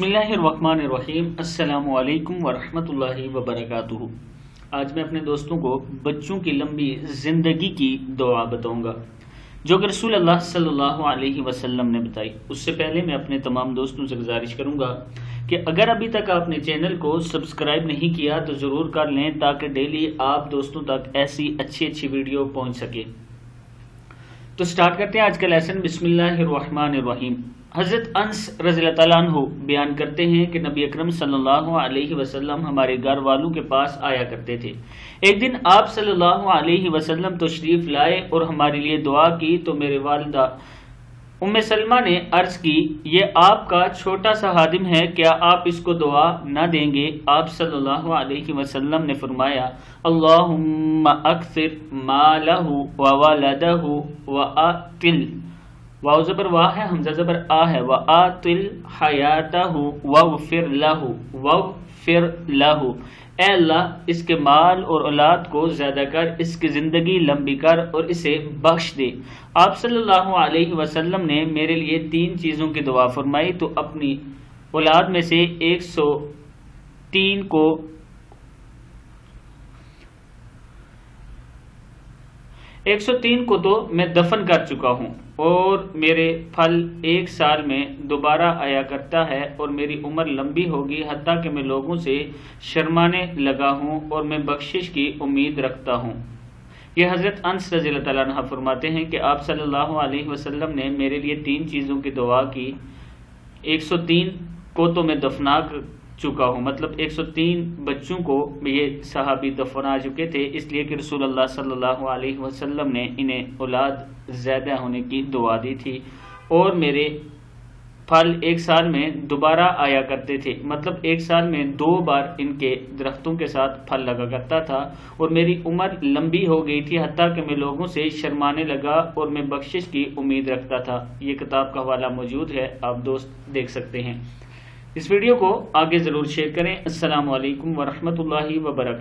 बिस्मिल्लाहिर्रहमानिर्रहीम। अस्सलामु अलैकुम वरहमतुल्लाहि वबरकातुहू। आज मैं अपने दोस्तों को बच्चों की लंबी ज़िंदगी की दुआ बताऊंगा जो कि रसूल अल्लाह सल्लल्लाहु अलैहि वसल्लम ने बताई। उससे पहले मैं अपने तमाम दोस्तों से गुजारिश करूंगा कि अगर अभी तक आपने चैनल को सब्सक्राइब नहीं किया तो ज़रूर कर लें ताकि डेली आप दोस्तों तक ऐसी अच्छी वीडियो पहुँच सके। तो स्टार्ट करते हैं आज का लेसन। बिस्मिल्लाहिर्रहमानिर्रहीम। हज़रत अनस रज़ियल्लाहु तआला अन्हु बयान करते हैं कि नबी अकरम सल्लल्लाहु अलैहि वसल्लम हमारे घर वालों के पास आया करते थे। एक दिन आप सल्लल्लाहु अलैहि वसल्लम तशरीफ़ लाए और हमारे लिए दुआ की तो मेरे वालिदा उम्मे सलमा ने अर्ज की, ये आपका छोटा सा हादिम है, क्या आप इसको दुआ न देंगे? आप सल्लल्लाहु अलैहि वसल्लम ने फरमाया, अल्लाहुम्मा अक्सिर मालहु व वलदहु व आतिल, वाव ज़बर वाह है, हमज़ा ज़बर आ है, व आतिल हयातहु वग़फिर लहु। ए अल्लाह, इसके माल और औलाद को ज़्यादा कर, इसकी ज़िंदगी लंबी कर और इसे बख्श दे। आप सल्लल्लाहु अलैहि वसल्लम ने मेरे लिए 3 चीज़ों की दुआ फरमाई तो अपनी औलाद में से 103 को तो मैं दफन कर चुका हूँ और मेरे फल 1 साल में दोबारा आया करता है और मेरी उम्र लंबी होगी हत्ता कि मैं लोगों से शर्माने लगा हूँ और मैं बख्शिश की उम्मीद रखता हूँ। ये हज़रत अनस रज़ियल्लाहु तआला अन्हु फरमाते हैं कि आप सल्लल्लाहु अलैहि वसल्लम ने मेरे लिए 3 चीज़ों की दुआ की। 103 को तो मैं दफना चुका हूँ, मतलब 103 बच्चों को ये सहाबी दफना चुके थे, इसलिए कि रसूल अल्लाह सल्लल्लाहु अलैहि वसल्लम ने इन्हें औलाद ज़्यादा होने की दुआ दी थी और मेरे फल 1 साल में दोबारा आया करते थे, मतलब 1 साल में 2 बार इनके दरख्तों के साथ फल लगा करता था और मेरी उम्र लंबी हो गई थी हत्ता कि मैं लोगों से शर्माने लगा और मैं बख्शिश की उम्मीद रखता था। ये किताब का हवाला मौजूद है, आप दोस्त देख सकते हैं। इस वीडियो को आगे ज़रूर शेयर करें। अस्सलामु अलैकुम वरहमतुल्लाहि वबरकातुहू।